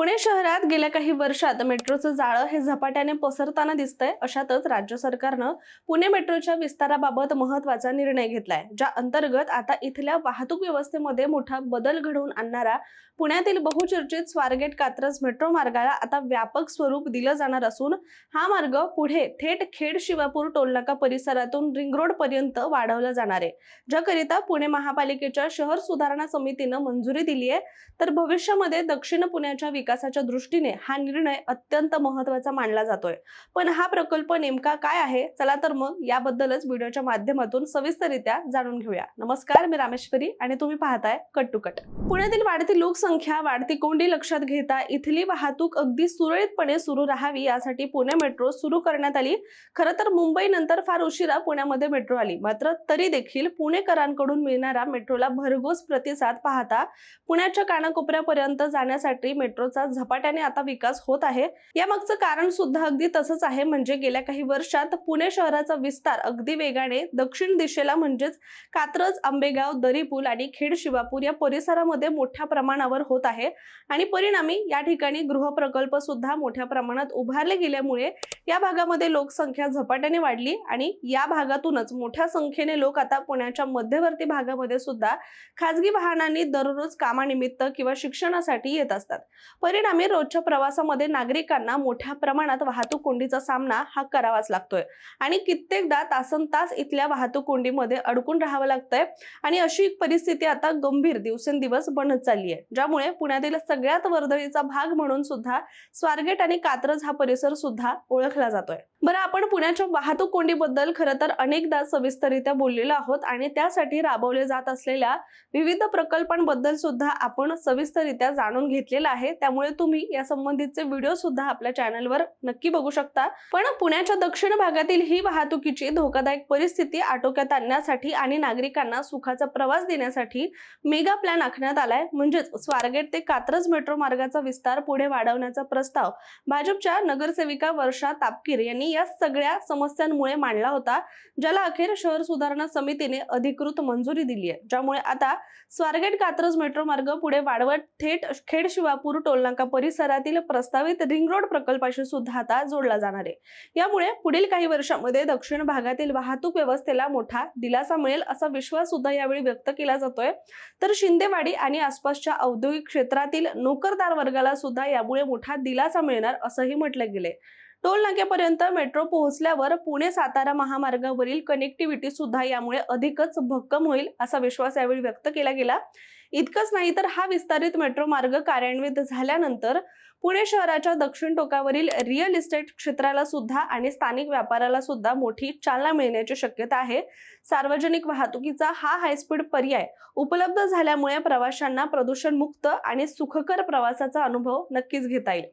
पुणे शहरात गेल्या काही वर्षात मेट्रोचं जाळं हे झपाट्याने पसरताना दिसतंय। अशातच राज्य सरकारनं पुणे मेट्रोच्या विस्ताराबाबत महत्त्वाचा निर्णय घेतलाय, ज्या अंतर्गत आता इथल्या वाहतूक व्यवस्थेमध्ये मोठा बदल घडवून आणणारा पुण्यातील बहुचर्चित स्वारगेट कात्रज मेट्रो मार्गाला आता व्यापक स्वरूप दिलं जाणार असून हा मार्ग पुढे थेट खेड शिवापूर टोलनाका परिसरातून रिंग रोड पर्यंत वाढवला जाणार आहे, ज्याकरिता पुणे महापालिकेच्या शहर सुधारणा समितीनं मंजुरी दिली आहे। तर भविष्यामध्ये दक्षिण पुण्याच्या विकासाच्या दृष्टीने हा निर्णय अत्यंत महत्त्वाचा मानला जातोय। पण हा प्रकल्प नेमका काय आहे, चला तर मग याबद्दलच व्हिडिओच्या माध्यमातून सविस्तररित्या जाणून घेऊया। नमस्कार, मी रामेश्वरी आणि तुम्ही पाहताय कट टू कट। पुण्यातील वाढती लोकसंख्या, वाढती कोंडी लक्षात घेता इथली वाहतूक अगदी सुरळीतपणे सुरू राहावी यासाठी पुणे मेट्रो सुरू करण्यात आली। खरं तर मुंबई नंतर फार उशिरा पुण्यामध्ये मेट्रो आली, मात्र तरी देखील पुणेकरांकडून मिळणारा मेट्रोला भरघोस प्रतिसाद पाहता पुण्याच्या कानाकोपऱ्यापर्यंत जाण्यासाठी मेट्रोचा झपाट्याने आता विकास होत आहे। यामागचं कारण सुद्धा अगदी तसंच आहे, म्हणजे गेल्या काही वर्षात पुणे शहराचा विस्तार अगदी वेगाने दक्षिण दिशेला म्हणजेच कात्रज, आंबेगाव, दरीपूल आणि खेड शिवापूर या परिसरामध्ये मोठ्या प्रमाणावर होत आहे आणि परिणामी या ठिकाणी गृहप्रकल्प सुद्धा मोठ्या प्रमाणात उभारले गेल्यामुळे या भागामध्ये लोकसंख्या झपाट्याने वाढली आणि या भागातूनच मोठ्या संख्येने लोक आता पुण्याच्या मध्यवर्ती भागामध्ये सुद्धा खासगी वाहनांनी दररोज कामानिमित्त किंवा शिक्षणासाठी येत असतात। परिणामी रोजच्या प्रवासामध्ये नागरिकांना मोठ्या प्रमाणात वाहतूक कोंडीचा सामना हा करावाच लागतोय आणि कित्येकदा तासनतास इथल्या वाहतूक कोंडीमध्ये अडकून राहावं लागतंय आणि अशी परिस्थिती आता गंभीर दिवसेंदिवस बनत चालली आहे, ज्यामुळे पुण्यातील सगळ्यात वर्दळीचा भाग म्हणून सुद्धा स्वारगेट आणि कात्रज हा परिसर सुद्धा ओळखला जातोय। बरं, आपण पुण्याच्या वाहतूक कोंडीबद्दल खरं तर अनेकदा सविस्तररित्या बोललेलो आहोत आणि त्यासाठी राबवले जात असलेल्या विविध प्रकल्पांबद्दल सुद्धा आपण सविस्तररित्या जाणून घेतलेला आहे, त्यामुळे तुम्ही या संबंधितचे व्हिडिओ सुद्धा आपल्या चॅनलवर नक्की बघू शकता। पण पुण्याच्या दक्षिण भागातील ही वाहतुकीची धोकादायक परिस्थिती आटोक्यात आणण्यासाठी आणि नागरिकांना सुखाचा प्रवास देण्यासाठी मेगा प्लॅन आखण्यात आलाय, म्हणजेच स्वारगेट ते कात्रज मेट्रो मार्गाचा विस्तार पुढे वाढवण्याचा प्रस्ताव भाजपच्या नगरसेविका वर्षा तापकीर यांनी या सगळ्या समस्यांमुळे मांडला होता, ज्याला अखेर शहर सुधारणा समितीने अधिकृत मंजुरी दिली आहे, ज्यामुळे आता स्वारगेट कात्रज मेट्रो मार्ग पुढे वाढवत थेट खेड शिवापूर टोलनाका परिसरातील प्रस्तावित रिंग रोड प्रकल्पाशी सुद्धा आता जोडला जाणार आहे। यामुळे पुढील काही वर्षांमध्ये दक्षिण भागातील वाहतूक व्यवस्थेला मोठा दिलासा मिळेल असा विश्वास सुद्धा यावेळी व्यक्त केला जातोय। तर शिंदेवाडी आणि आसपासच्या औद्योगिक क्षेत्रातील नोकरदार वर्गाला सुद्धा यामुळे मोठा दिलासा मिळणार असंही म्हटलं गेले। टोल नाक्यापर्यंत मेट्रो पोहोचल्यावर पुणे सातारा महामार्गावरील कनेक्टिव्हिटी सुद्धा यामुळे अधिकच भक्कम होईल असा विश्वास यावेळी व्यक्त केला गेला। इतकंच नाही तर हा विस्तारित मेट्रो मार्ग कार्यान्वित झाल्यानंतर पुणे शहराच्या दक्षिण टोकावरील रिअल इस्टेट क्षेत्राला सुद्धा आणि स्थानिक व्यापाराला सुद्धा मोठी चालना मिळण्याची शक्यता आहे। सार्वजनिक वाहतुकीचा हा हायस्पीड पर्याय उपलब्ध झाल्यामुळे प्रवाशांना प्रदूषण मुक्त आणि सुखकर प्रवासाचा अनुभव नक्कीच घेता येईल।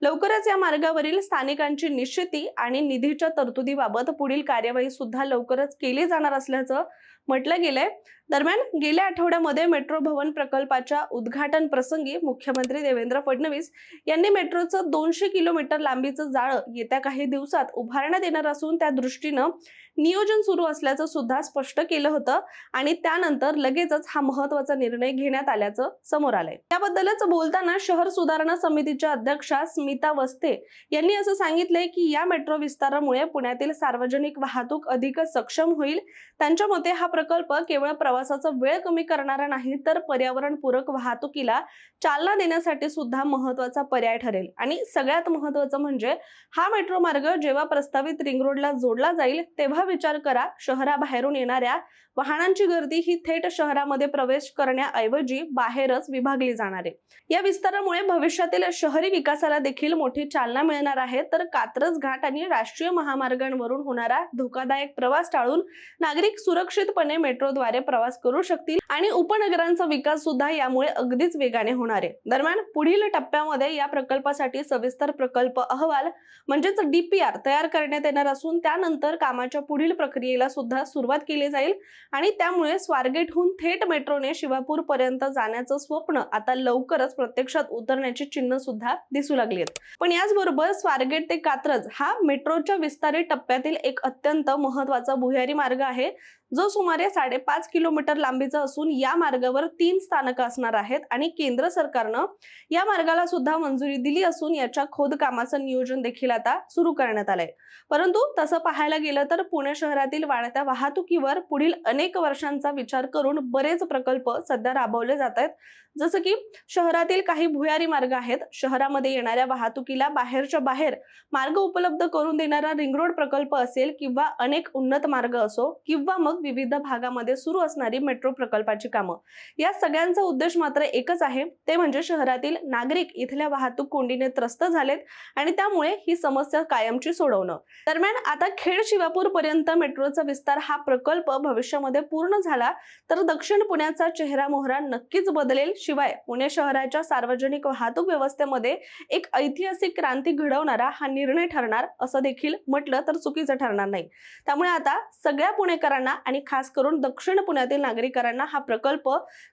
लवकरच या मार्गावरील स्थानिकांची निश्चिती आणि निधीच्या तरतुदीबाबत पुढील कार्यवाही सुद्धा लवकरच केली जाणार असल्याचं म्हटलं गेलंय। दरम्यान गेल्या आठवड्यामध्ये मेट्रो भवन प्रकल्पाच्या उद्घाटन प्रसंगी मुख्यमंत्री देवेंद्र फडणवीस यांनी मेट्रोचं 200 किलोमीटर लांबीचं जाळं येत्या काही दिवसात उभारण्यात येणार असून त्या दृष्टीनं नियोजन सुरू असल्याचं सुद्धा स्पष्ट केलं होतं आणि त्यानंतर लगेचच हा महत्त्वाचा निर्णय घेण्यात आल्याचं समोर आलंय। त्याबद्दलच बोलताना शहर सुधारणा समितीच्या अध्यक्षा स्मिता वस्ते यांनी असं सांगितलंय की या मेट्रो विस्तारामुळे पुण्यातील सार्वजनिक वाहतूक अधिक सक्षम होईल। त्यांच्या मते हा प्रकल्प केवळ प्रवासाचा वेळ कमी करणारा नाही, तर पर्यावरणपूरक वाहतुकीला चालना देण्यासाठी सुद्धा महत्त्वाचा पर्याय ठरेल आणि सगळ्यात महत्त्वाचं म्हणजे हा मेट्रो मार्ग जेव्हा प्रस्तावित रिंग रोडला जोडला जाईल तेव्हा विचार करा, शहराबाहेरून येणाऱ्या वाहनांची गर्दी ही थेट शहरामध्ये प्रवेश करण्याऐवजी बाहेरच विभागली जाणार आहे। या विस्तारामुळे भविष्यातील शहरी विकासाला देखील मोठी चालना मिळणार आहे। तर कात्रज घाट आणि राष्ट्रीय महामार्गांवरून होणारा धोकादायक प्रवास टाळून नागरिक सुरक्षितपणे मेट्रोद्वारे प्रवास करू शकतील आणि उपनगरांचा विकास सुद्धा यामुळे अगदीच वेगाने होणार आहे। दरम्यान पुढील टप्प्यामध्ये या प्रकल्पासाठी सविस्तर प्रकल्प अहवाल म्हणजेच DPR तयार करण्यात येणार असून त्यानंतर कामाच्या पुढील प्रक्रियेला सुद्धा सुरुवात केली जाईल आणि त्यामुळे स्वारगेटहून थेट मेट्रोने शिवापूर पर्यंत जाण्याचं स्वप्न आता लवकरच प्रत्यक्षात उतरण्याची चिन्ह सुद्धा दिसू लागली आहेत। पण याचबरोबर स्वारगेट ते कात्रज हा मेट्रोच्या विस्तारित टप्प्यातील एक अत्यंत महत्त्वाचा भुयारी मार्ग आहे, जो सुमारे 5.5 किलोमीटर लांबीचा असून या मार्गावर 3 स्थानकं असणार आहेत आणि केंद्र सरकारनं या मार्गाला सुद्धा मंजुरी दिली असून याच्या खोदकामाचं नियोजन देखील आता सुरू करण्यात आलंय। परंतु तसं पाहायला गेलं तर पुणे शहरातील वाढत्या वाहतुकीवर पुढील अनेक वर्षांचा विचार करून बरेच प्रकल्प सध्या राबवले जात आहेत। जसं की शहरातील काही भुयारी मार्ग आहेत, शहरामध्ये येणाऱ्या वाहतुकीला बाहेरच्या बाहेर मार्ग उपलब्ध करून देणारा रिंग रोड प्रकल्प असेल किंवा अनेक उन्नत मार्ग असो किंवा मग विविध भागामध्ये सुरू असणारी मेट्रो प्रकल्पाची कामं, या सगळ्यांचा उद्देश मात्र एकच आहे, ते म्हणजे शहरातील नागरिक इथल्या वाहतूक कोंडीने त्रस्त झालेत आणि त्यामुळे ही समस्या कायमची सोडवणं। दरम्यान आता खेड शिवापूर पर्यंत मेट्रोचा विस्तार हा प्रकल्प भविष्यामध्ये पूर्ण झाला तर दक्षिण पुण्याचा चेहरा मोहरा नक्कीच बदलेल। शिवाय पुणे शहराच्या सार्वजनिक वाहतूक व्यवस्थेमध्ये एक ऐतिहासिक क्रांती घडवणारा हा निर्णय ठरणार असं देखील म्हटलं तर चुकीचं ठरणार नाही। त्यामुळे आता सगळ्या पुणेकरांना आणि खास करून दक्षिण पुण्यातील नागरिकांना हा प्रकल्प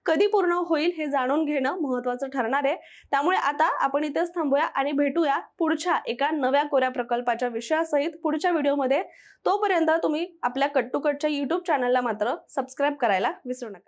कधी पूर्ण होईल हे जाणून घेणं महत्त्वाचं ठरणार आहे। त्यामुळे आता आपण इथेच थांबूया आणि भेटूया पुढच्या एका नव्या कोऱ्या प्रकल्पाच्या विषयासहित पुढच्या व्हिडिओमध्ये। तोपर्यंत तुम्ही आपल्या कट टू कटच्या YouTube चॅनलला मात्र सबस्क्राईब करायला विसरू नका।